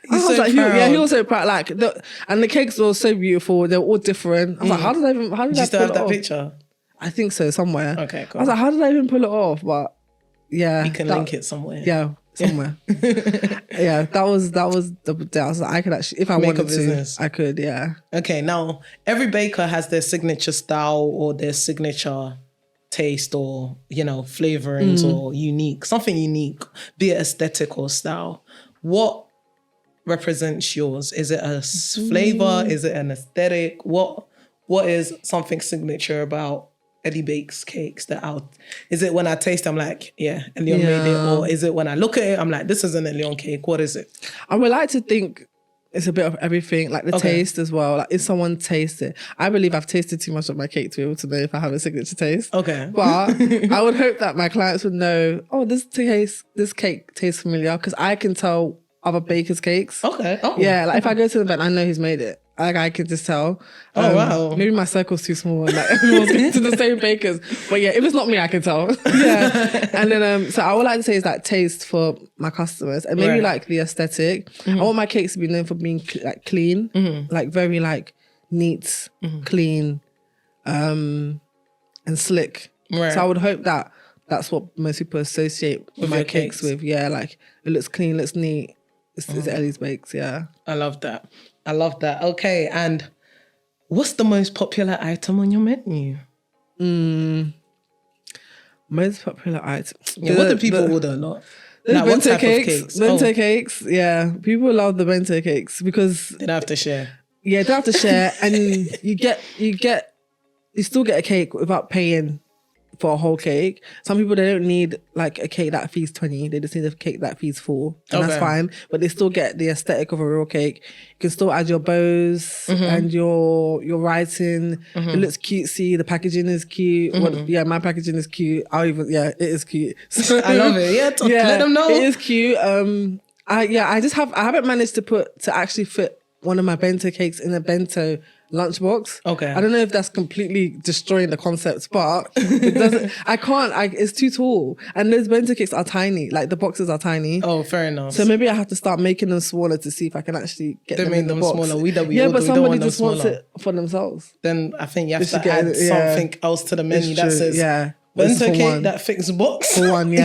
I was like, he was so proud. Like, and the cakes were so beautiful. They were all different. I was like, how did I you still have that picture? I think so, somewhere. Okay, cool. I was like, how did I even pull it off? But yeah, you can link it somewhere. Yeah, somewhere. Yeah, that was the day. I was like, I could actually, if I wanted to, I could. Yeah. Okay, now every baker has their signature style or their signature taste or, you know, flavorings or something unique, be it aesthetic or style. What represents yours? Is it a flavor? Is it an aesthetic? What is something signature about Eles Bakes cakes is it when I taste, I'm like, yeah, Elion made it? Or is it when I look at it, I'm like, this is an Elion cake? What is it? I would like to think it's a bit of everything, like the taste as well. Like, if someone tastes it, I believe I've tasted too much of my cake to be able to know if I have a signature taste. Okay. But I would hope that my clients would know, this cake tastes familiar, because I can tell other bakers' cakes. Okay. Oh. Yeah, like if I go to the event, I know who's made it. Like, I can just tell. Wow. Maybe my circle's too small and like everyone's going to the same bakers. But yeah, if it's not me, I can tell. Yeah. And then, so I would like to say is that taste for my customers, and maybe like the aesthetic. I want my cakes to be known for being like clean, like very like neat, clean, and slick. Right. So I would hope that that's what most people associate with my cakes with. Yeah, like it looks clean, looks neat. It's Eles Bakes, yeah. I love that. Okay, and what's the most popular item on your menu? Most popular item. Yeah, what do people order a lot? Like, what type of cakes? Bento cakes, yeah. People love the bento cakes because they don't have to share. Yeah, they don't have to share, and you still get a cake without paying for a whole cake. Some people, they don't need like a cake that feeds 20. They just need a cake that feeds 4. And that's fine. But they still get the aesthetic of a real cake. You can still add your bows and your writing. It looks cutesy. The packaging is cute. My packaging is cute. It is cute. So, I love it. Yeah, let them know. It is cute. I haven't managed to actually fit one of my bento cakes in a bento lunchbox. Okay. I don't know if that's completely destroying the concept, but it doesn't. It's too tall, and those bento cakes are tiny. Like, the boxes are tiny. Oh, fair enough. So maybe I have to start making them smaller to see if I can actually get them in the box. Smaller. But somebody just wants it for themselves. Then I think you have to add something else to the menu that says bento cake that fits box for one.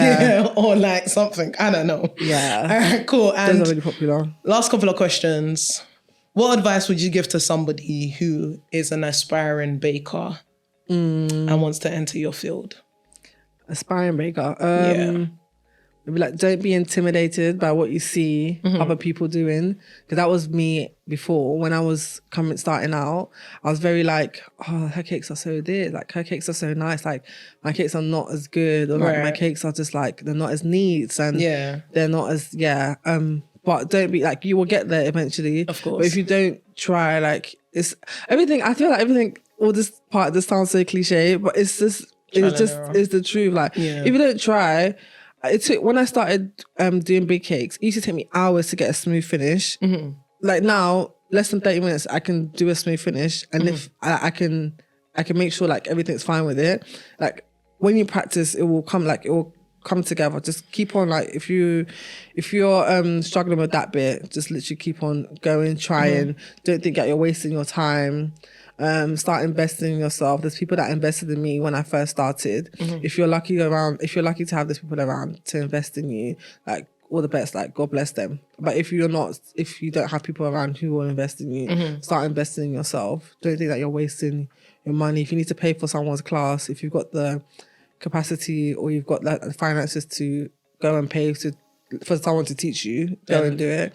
Or like something. I don't know. Yeah. All right, cool. And those are really popular. Last couple of questions. What advice would you give to somebody who is an aspiring baker and wants to enter your field? Aspiring baker. Maybe like, don't be intimidated by what you see other people doing. Because that was me before. When I was starting out, I was very like, her cakes are so dear. Like, her cakes are so nice. Like, my cakes are not as good. Or like, my cakes are just like, they're not as neat. And they're not as, but don't be like, you will get there eventually. Of course. But if you don't try, like, it's everything. I feel like everything, all this sounds so cliche, but it's the truth. Like, if you don't try, when I started doing big cakes, it used to take me hours to get a smooth finish. Like, now, less than 30 minutes, I can do a smooth finish. And if I can make sure like everything's fine with it. Like, when you practice, it will come together. Just keep on, like, if you're struggling with that bit, just literally keep on going, trying. Don't think that you're wasting your time. Start investing in yourself. There's people that invested in me when I first started. If you're lucky to have those people around to invest in you, like, all the best, like, God bless them. But if you don't have people around who will invest in you, start investing in yourself. Don't think that you're wasting your money. If you need to pay for someone's class, if you've got the capacity or you've got the finances to go and pay for someone to teach you, go and do it.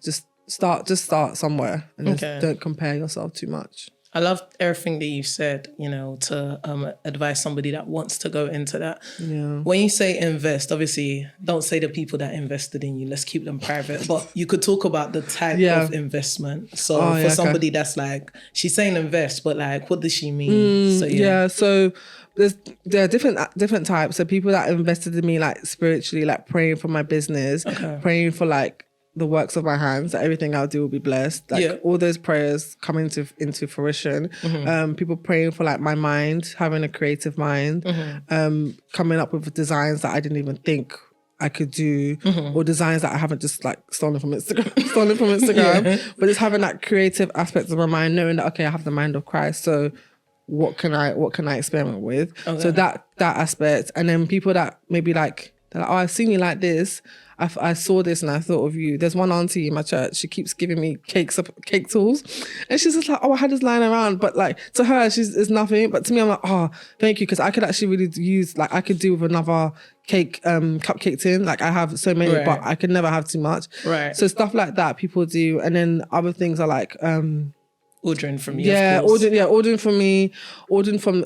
Just start somewhere and just don't compare yourself too much. I love everything that you said, to advise somebody that wants to go into that. When you say invest, obviously don't say the people that invested in you, let's keep them private, but you could talk about the type of investment. So for somebody that's like, she's saying invest, but like, what does she mean? So there are different types. So people that invested in me, like, spiritually, like praying for my business, praying for like the works of my hands, that everything I'll do will be blessed. Like all those prayers coming into fruition. People praying for like my mind, having a creative mind, coming up with designs that I didn't even think I could do, or designs that I haven't just like stolen from Instagram, but just having that creative aspect of my mind, knowing that, okay, I have the mind of Christ. So what can I experiment with? Okay. So that aspect. And then people that maybe like, they're like, oh, I've seen you like this. I saw this and I thought of you. There's one auntie in my church. She keeps giving me cake tools, and she's just like, oh, I had this lying around. But like to her, it's nothing. But to me, I'm like, oh, thank you, because I could actually really use, like, I could do with another cake, cupcake tin. Like I have so many, but I could never have too much. Right. So stuff like that people do, and then other things are like ordering from you. Ordering from me, ordering from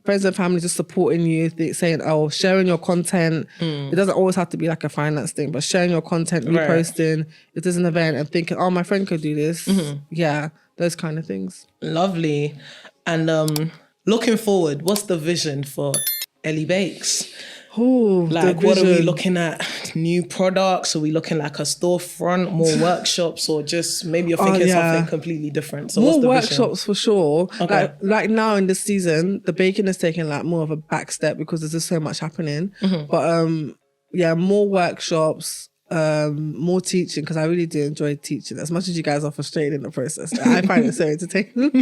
friends and family, just supporting you, saying, oh, sharing your content. It doesn't always have to be like a finance thing, but sharing your content, reposting, if there's an event, and thinking, oh, my friend could do this. Yeah, those kind of things. Lovely. And looking forward, what's the vision for Eles Bakes? Ooh, like, what are we looking at? New products? Are we looking like a storefront, more workshops, or just maybe you're thinking something completely different? So more workshops for sure. Okay. Like now in this season, the baking is taking like more of a back step because there's just so much happening. But more workshops, more teaching, because I really do enjoy teaching. As much as you guys are frustrated in the process, I find it so entertaining.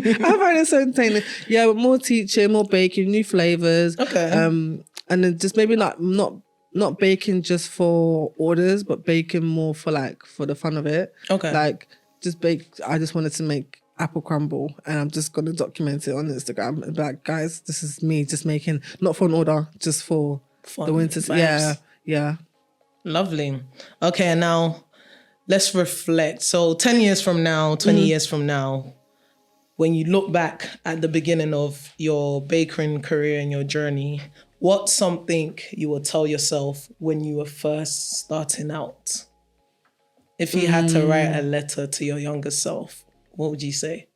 Yeah, but more teaching, more baking, new flavours. Okay. And then just maybe not baking just for orders, but baking more for the fun of it. Okay. Like just bake. I just wanted to make apple crumble, and I'm just gonna document it on Instagram. And be like, guys, this is me just making, not for an order, just for fun, the winter. Vibes. Yeah. Lovely. Okay, and now let's reflect. So 10 years from now, 20 years from now, when you look back at the beginning of your baking career and your journey, what's something you would tell yourself when you were first starting out? If you had to write a letter to your younger self, what would you say?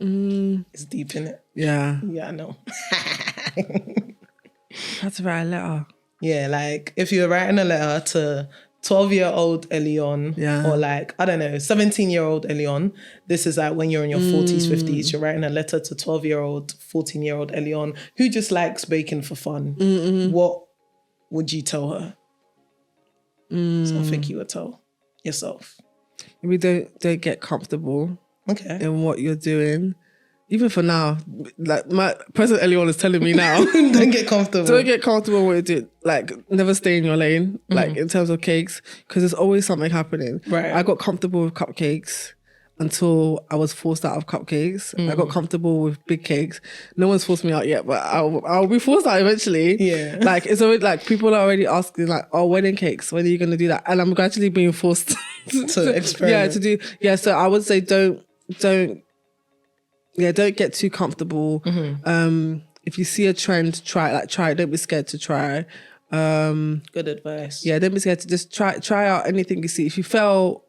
It's deep, in it. Yeah. Yeah, I know. Had to write a letter. Yeah, like if you're writing a letter to 12-year-old Elion, or like, I don't know, 17-year-old Elion, this is like when you're in your 40s, 50s, you're writing a letter to 12-year-old, 14-year-old Elion who just likes baking for fun. What would you tell her? Something you would tell yourself. Maybe don't get comfortable in what you're doing. Even for now, like my present Elion is telling me now, don't get comfortable. Don't get comfortable with it. Like, never stay in your lane, like in terms of cakes, because there's always something happening. Right. I got comfortable with cupcakes until I was forced out of cupcakes. I got comfortable with big cakes. No one's forced me out yet, but I'll be forced out eventually. Yeah. Like, it's already like people are already asking like, oh, wedding cakes, when are you going to do that? And I'm gradually being forced to experiment. So I would say don't get too comfortable. If you see a trend, try it. Don't be scared to try. Good advice. Yeah, don't be scared to just try out anything you see. If you fail,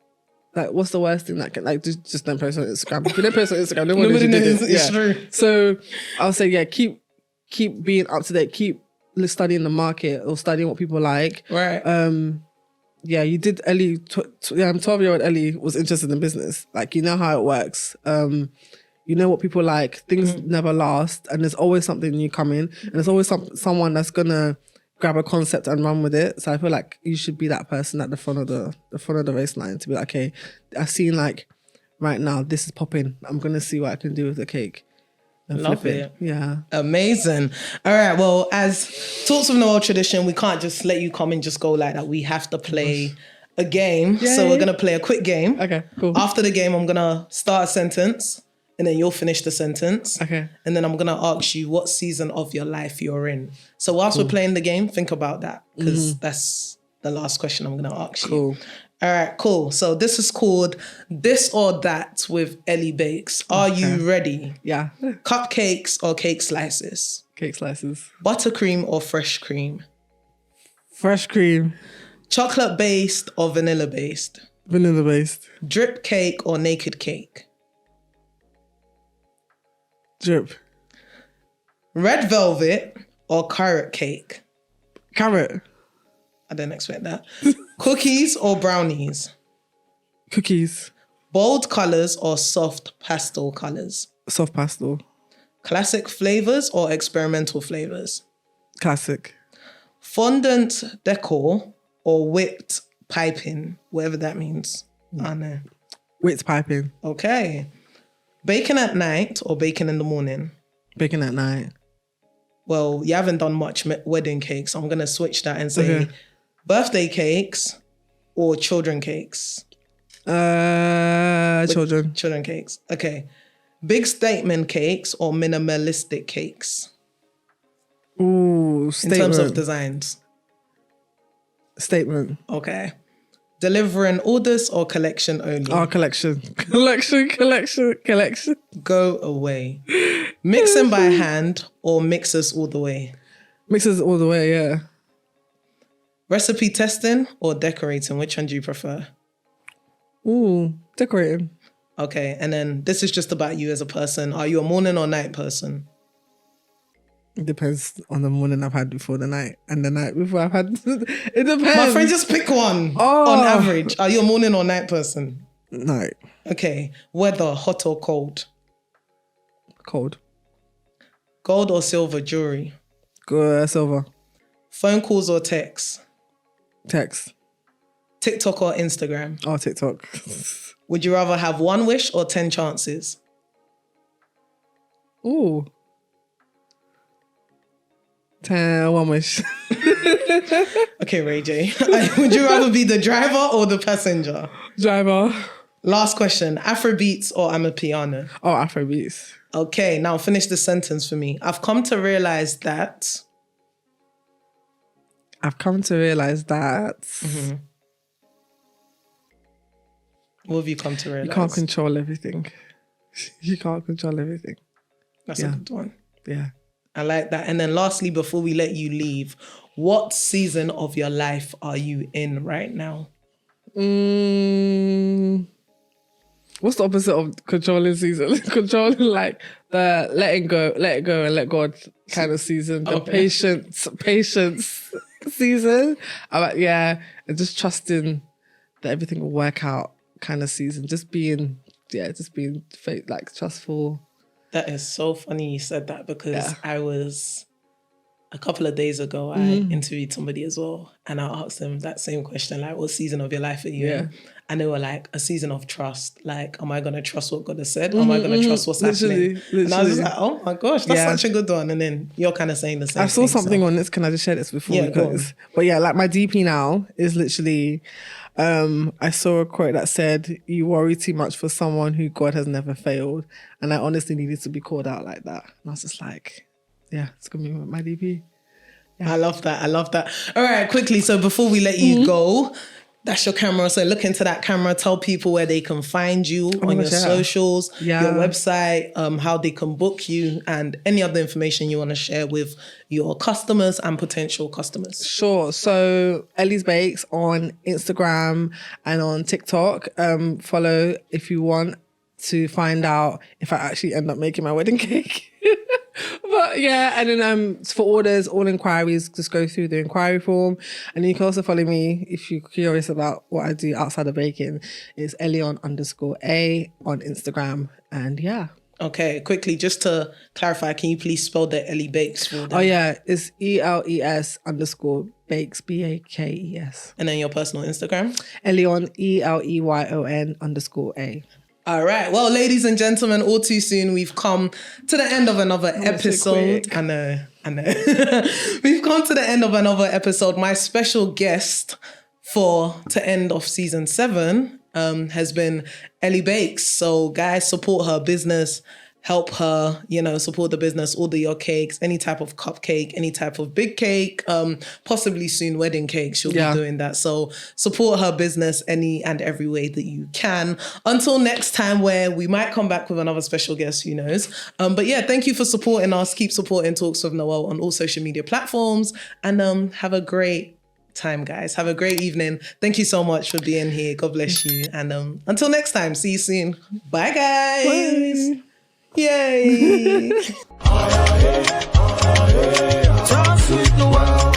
like, what's the worst thing that can, like, just don't post on Instagram. If you don't post on Instagram, nobody knows. It's true. So I'll say, keep being up to date. Keep studying the market or studying what people like. Right. You did Ellie. 12-year-old Ellie was interested in business. Like, you know how it works. You know what people like. Things never last, and there's always something new coming, and there's always someone that's gonna grab a concept and run with it. So I feel like you should be that person at the front of the race line to be like, okay, I've seen like right now this is popping. I'm gonna see what I can do with the cake. And love it. Yeah. Amazing. All right. Well, as Talks with Noelle tradition, we can't just let you come and just go like that. We have to play a game. Yay. So we're gonna play a quick game. Okay. Cool. After the game, I'm gonna start a sentence, and then you'll finish the sentence. Okay. And then I'm going to ask you what season of your life you're in. So whilst we're playing the game, think about that, because that's the last question I'm going to ask you. Cool. All right, cool. So this is called This or That with Eles Bakes. Are you ready? Yeah. Cupcakes or cake slices? Cake slices. Buttercream or fresh cream? Fresh cream. Chocolate based or vanilla based? Vanilla based. Drip cake or naked cake? Drip. Red velvet or carrot cake? Carrot. I didn't expect that. Cookies or brownies? Cookies. Bold colors or soft pastel colors? Soft pastel. Classic flavors or experimental flavors? Classic. Fondant decor or whipped piping, whatever that means. I know. Whipped piping. Okay. Baking at night or baking in the morning? Baking at night. Well, you haven't done much wedding cakes, so I'm going to switch that and say birthday cakes or children cakes? Children. Children cakes. Okay. Big statement cakes or minimalistic cakes? Ooh, statement. In terms of designs. Statement. Okay. Delivering orders or collection only? Oh, collection. Collection. Go away. Mixing by hand or mixers all the way? Mixers all the way, yeah. Recipe testing or decorating? Which one do you prefer? Ooh, decorating. Okay, and then this is just about you as a person. Are you a morning or night person? It depends on the morning I've had before the night and the night before I've had. It depends. My friend, just pick one. On average, are you a morning or night person? Night. Okay, weather, hot or cold? Cold. Gold or silver jewelry? Silver. Phone calls or texts? Text. TikTok or Instagram? Oh, TikTok. Would you rather have 1 wish or 10 chances? Ooh. 1 wish. Okay, Ray J. Would you rather be the driver or the passenger? Driver. Last question. Afrobeats or Amapiano? Oh, Afrobeats. Okay, now finish the sentence for me. I've come to realize that... Mm-hmm. What have you come to realize? You can't control everything. That's a good one. Yeah. I like that. And then lastly, before we let you leave, what season of your life are you in right now? What's the opposite of controlling season? Controlling, like the let it go and let God kind of season. The patience season. And just trusting that everything will work out kind of season. Just being like trustful. That is so funny you said that because I was, a couple of days ago, I interviewed somebody as well and I asked them that same question, like, what season of your life are you in? And they were like, a season of trust. Like, am I going to trust what God has said? Or am I going to trust what's happening? And I was just like, oh my gosh, that's such a good one. And then you're kind of saying the same thing. I saw something on this. Can I just share this before we go? But yeah, like my DP now is literally... I saw a quote that said, you worry too much for someone who God has never failed. And I honestly needed to be called out like that. And I was just like, yeah, it's going to be my DP. Yeah. I love that. All right, quickly. So before we let you go, that's your camera. So look into that camera. Tell people where they can find you on your socials, your website, how they can book you, and any other information you want to share with your customers and potential customers. Sure. So Eles Bakes on Instagram and on TikTok. Follow if you want to find out if I actually end up making my wedding cake. But yeah, and then for orders, all inquiries, just go through the inquiry form. And you can also follow me if you're curious about what I do outside of baking. It's Elion_A on Instagram. And yeah. Okay, quickly, just to clarify, can you please spell the Eles Bakes for them? Oh yeah, it's ELES_bakes, BAKES. And then your personal Instagram? Elion, ELEYON_A. All right. Well, ladies and gentlemen, all too soon, we've come to the end of another episode. So I know. We've come to the end of another episode. My special guest to end of season 7 has been Eles Bakes. So guys, support her business. Help her, support the business, order your cakes, any type of cupcake, any type of big cake, possibly soon wedding cake. She'll be doing that. So support her business any and every way that you can. Until next time, where we might come back with another special guest, who knows. But yeah, thank you for supporting us. Keep supporting Talks with Noelle on all social media platforms. And have a great time, guys. Have a great evening. Thank you so much for being here. God bless you. And until next time, see you soon. Bye, guys. Bye. Yay! Just with Noelle.